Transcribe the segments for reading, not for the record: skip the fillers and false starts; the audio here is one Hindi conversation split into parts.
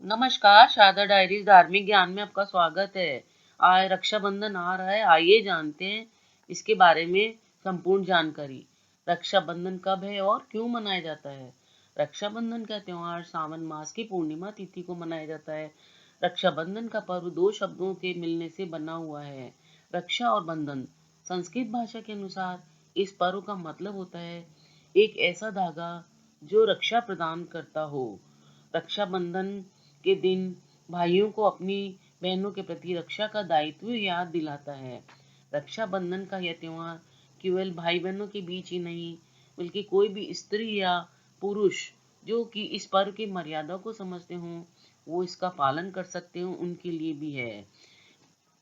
नमस्कार, शारदा डायरीज धार्मिक ज्ञान में आपका स्वागत है। आज रक्षाबंधन आ रहा है, आइए जानते हैं इसके बारे में संपूर्ण जानकारी। रक्षाबंधन कब है और क्यों मनाया जाता है? रक्षाबंधन का त्योहार सावन मास की पूर्णिमा तिथि को मनाया जाता है। रक्षाबंधन का पर्व दो शब्दों के मिलने से बना हुआ है, रक्षा और बंधन। संस्कृत भाषा के अनुसार इस पर्व का मतलब होता है एक ऐसा धागा जो रक्षा प्रदान करता हो। रक्षाबंधन के दिन भाइयों को अपनी बहनों के प्रति रक्षा का दायित्व याद दिलाता है। रक्षाबंधन का यह त्योहार केवल भाई बहनों के बीच ही नहीं, बल्कि कोई भी स्त्री या पुरुष जो कि इस पर्व की मर्यादा को समझते हों, वो इसका पालन कर सकते हो, उनके लिए भी है।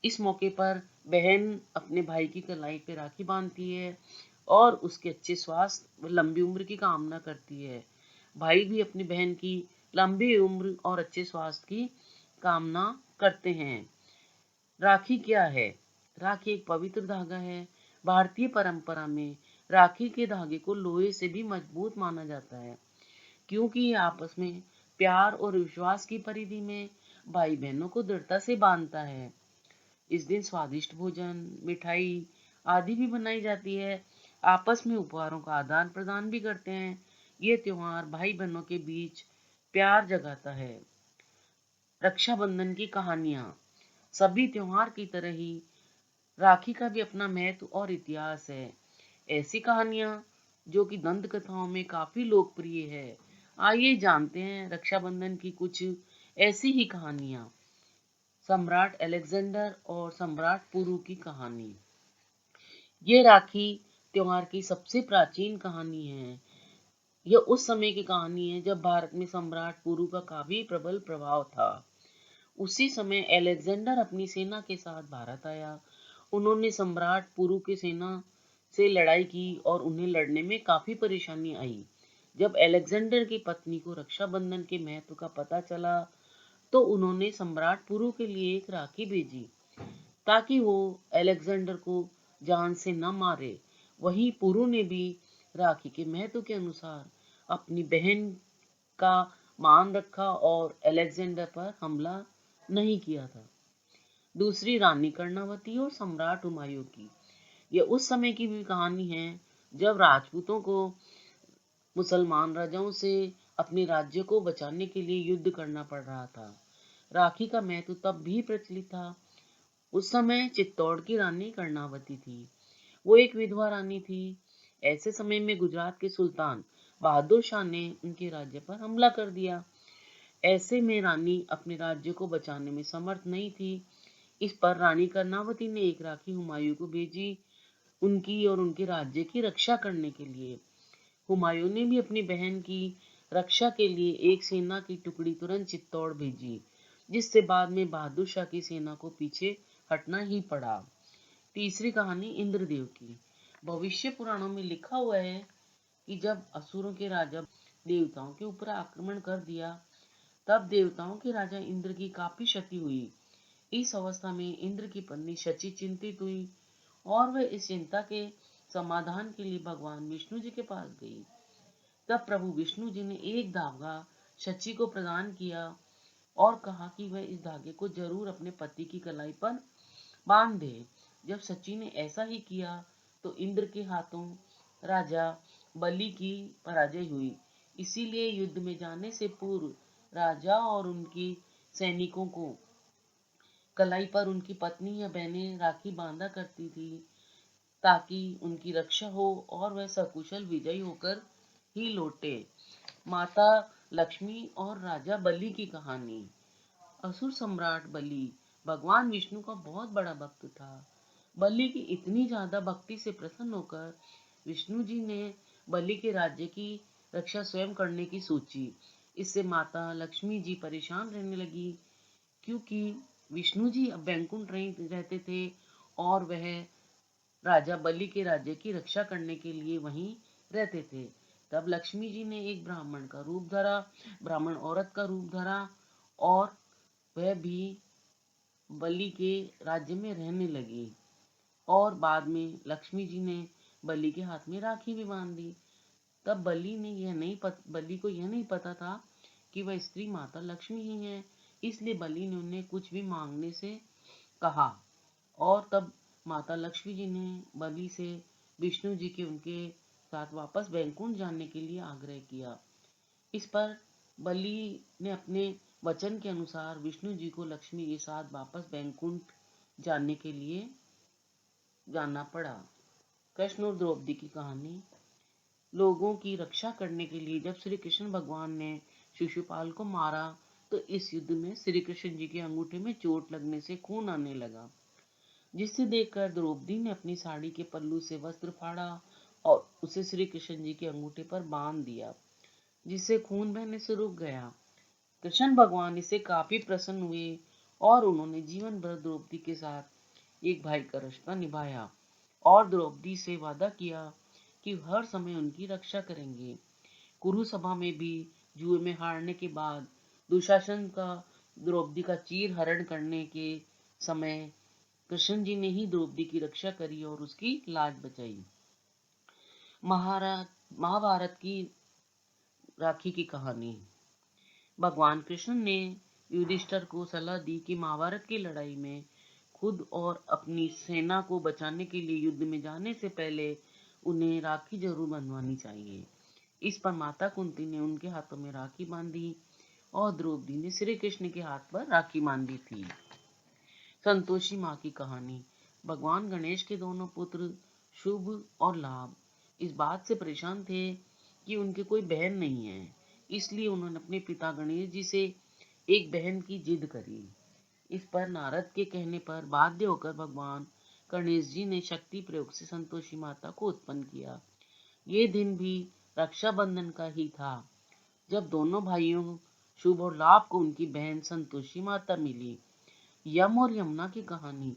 इस मौके पर बहन अपने भाई की कलाई पे राखी बांधती है और उसके अच्छे स्वास्थ्य व लंबी उम्र की कामना करती है। भाई भी अपनी बहन की लंबी उम्र और अच्छे स्वास्थ्य की कामना करते हैं। राखी क्या है? राखी एक पवित्र धागा है। भारतीय परंपरा में राखी के धागे को लोहे से भी मजबूत माना जाता है, क्योंकि ये आपस में प्यार और विश्वास की परिधि में भाई बहनों को दृढ़ता से बांधता है। इस दिन स्वादिष्ट भोजन, मिठाई आदि भी बनाई जाती है। आपस में उपहारों का आदान प्रदान भी करते हैं। ये त्योहार भाई बहनों के बीच प्यार जगाता है। रक्षाबंधन की कहानियाँ। सभी त्योहार की तरह ही राखी का भी अपना महत्व और इतिहास है। ऐसी कहानियाँ जो कि दंत कथाओं में काफी लोकप्रिय है। आइए जानते हैं रक्षाबंधन की कुछ ऐसी ही कहानियाँ। सम्राट अलेक्जेंडर और सम्राट पुरु की कहानी। ये राखी त्योहार की सबसे प्राचीन कहानी है। यह उस समय की कहानी है जब भारत में सम्राट पुरु का काफी प्रबल प्रभाव था। उसी समय अलेक्जेंडर अपनी सेना के साथ भारत आया। उन्होंने सम्राट पुरु की सेना से लड़ाई की और उन्हें लड़ने में काफी परेशानी आई। जब अलेक्जेंडर की पत्नी को रक्षाबंधन के महत्व का पता चला, तो उन्होंने सम्राट पुरु के लिए एक राखी भेजी ताकि वो अलेक्जेंडर को जान से न मारे। वहीं पुरु ने भी राखी के महत्व के अनुसार अपनी बहन का मान रखा और अलेक्जेंडर पर हमला नहीं किया था। दूसरी रानी कर्णावती और सम्राट हुमायूं की। यह उस समय की भी कहानी है जब राजपूतों को मुसलमान राजाओं से अपने राज्य को बचाने के लिए युद्ध करना पड़ रहा था। राखी का महत्व तब भी प्रचलित था। उस समय चित्तौड़ की रानी कर्णावती थी। वो एक विधवा रानी थी। ऐसे समय में गुजरात के सुल्तान बहादुर शाह ने उनके राज्य पर हमला कर दिया। ऐसे में रानी अपने राज्य को बचाने में समर्थ नहीं थी। इस पर रानी कर्णावती ने एक राखी हुमायूं को भेजी, उनकी और उनके राज्य की रक्षा करने के लिए। हुमायूं ने भी अपनी बहन की रक्षा के लिए एक सेना की टुकड़ी तुरंत चित्तौड़ भेजी, जिससे बाद में बहादुर शाह की सेना को पीछे हटना ही पड़ा। तीसरी कहानी इंद्रदेव की। भविष्य पुराणों में लिखा हुआ है कि जब असुरों के राजा देवताओं के ऊपर आक्रमण कर दिया, तब देवताओं के राजा इंद्र की काफी क्षति हुई। इस अवस्था में इंद्र की पत्नी शची चिंतित हुई और वह इस चिंता के समाधान के लिए भगवान विष्णु जी के पास गई। तब प्रभु विष्णु जी ने एक धागा शची को प्रदान किया और कहा कि वह इस धागे को जरूर अपने पति की कलाई पर बांध दे। जब शची ने ऐसा ही किया तो इंद्र के हाथों राजा बलि की पराजय हुई। इसीलिए युद्ध में जाने से पूर्व राजा और उनकी सैनिकों को कलाई पर उनकी पत्नी या बहनें राखी बांधा करती थी, ताकि उनकी रक्षा हो और वह सकुशल विजयी होकर ही लौटे। माता लक्ष्मी और राजा बलि की कहानी। असुर सम्राट बलि भगवान विष्णु का बहुत बड़ा भक्त था। बलि की इतनी ज्यादा भक्ति से प्रसन्न होकर विष्णु जी ने बलि के राज्य की रक्षा स्वयं करने की सोची। इससे माता लक्ष्मी जी परेशान रहने लगी, क्योंकि विष्णु जी अब बैकुंठ रहते थे और वह राजा बलि के राज्य की रक्षा करने के लिए वहीं रहते थे। तब लक्ष्मी जी ने एक ब्राह्मण का रूप धरा, ब्राह्मण औरत का रूप धरा और वह भी बलि के राज्य में रहने लगी। और बाद में लक्ष्मी जी ने बलि के हाथ में राखी भी बांध दी। तब बलि को यह नहीं पता था कि वह स्त्री माता लक्ष्मी ही है, इसलिए बलि ने उन्हें कुछ भी मांगने से कहा। और तब माता लक्ष्मी जी ने बलि से विष्णु जी के उनके साथ वापस बैकुंठ जाने के लिए आग्रह किया। इस पर बलि ने अपने वचन के अनुसार विष्णु जी को लक्ष्मी के साथ वापस बैकुंठ जाने के लिए जाना पड़ा। कृष्ण और द्रौपदी की कहानी। लोगों की रक्षा करने के लिए जब श्री कृष्ण भगवान ने शिशुपाल को मारा, तो इस युद्ध में श्री कृष्ण जी के अंगूठे में चोट लगने से खून आने लगा, जिसे देखकर द्रौपदी ने अपनी साड़ी के पल्लू से वस्त्र फाड़ा और उसे श्री कृष्ण जी के अंगूठे पर बांध दिया, जिससे खून बहने से रुक गया। कृष्ण भगवान इससे काफी प्रसन्न हुए और उन्होंने जीवन भर द्रौपदी के साथ एक भाई का रिश्ता निभाया और द्रौपदी से वादा किया कि हर समय उनकी रक्षा करेंगे। कुरु सभा में भी जुए में हारने के बाद दुशासन का द्रौपदी का चीर हरण करने के समय कृष्ण जी ने ही द्रौपदी की रक्षा करी और उसकी लाज बचाई। महाभारत की राखी की कहानी। भगवान कृष्ण ने युधिष्ठिर को सलाह दी कि महाभारत की लड़ाई में खुद और अपनी सेना को बचाने के लिए युद्ध में जाने से पहले उन्हें राखी जरूर बंधवानी चाहिए। इस पर माता कुंती ने उनके हाथों में राखी बांधी और द्रौपदी ने श्री कृष्ण के हाथ पर राखी बांधी थी। संतोषी माँ की कहानी। भगवान गणेश के दोनों पुत्र शुभ और लाभ इस बात से परेशान थे कि उनके कोई बहन नहीं है, इसलिए उन्होंने अपने पिता गणेश जी से एक बहन की जिद करी। इस पर नारद के कहने पर बाध्य होकर भगवान गणेश जी ने शक्ति प्रयोग से संतोषी माता को उत्पन्न किया। ये दिन भी रक्षाबंधन का ही था, जब दोनों भाइयों शुभ और लाभ को उनकी बहन संतोषी माता मिली। यम और यमुना की कहानी।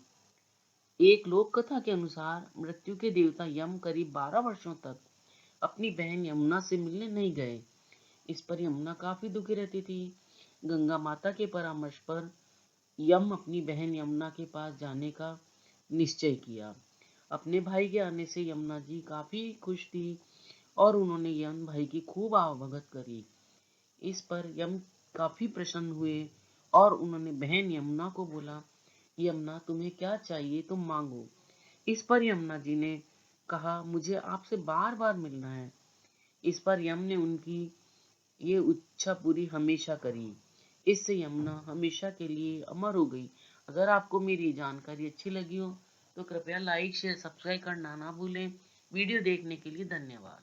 एक लोक कथा के अनुसार मृत्यु के देवता यम करीब 12 वर्षों तक अपनी बहन यमुना से मिलने नहीं गए। इस पर यमुना काफी दुखी रहती थी। गंगा माता के परामर्श पर यम अपनी बहन यमुना के पास जाने का निश्चय किया। अपने भाई के आने से यमुना जी काफी खुश थी और उन्होंने यम भाई की खूब आवभगत करी। इस पर यम काफी प्रसन्न हुए और उन्होंने बहन यमुना को बोला, यमुना तुम्हें क्या चाहिए तुम मांगो। इस पर यमुना जी ने कहा, मुझे आपसे बार बार मिलना है। इस पर यम ने उनकी ये इच्छा पूरी हमेशा करी। इससे यमुना हमेशा के लिए अमर हो गई। अगर आपको मेरी जानकारी अच्छी लगी हो तो कृपया लाइक शेयर सब्सक्राइब करना ना भूलें। वीडियो देखने के लिए धन्यवाद।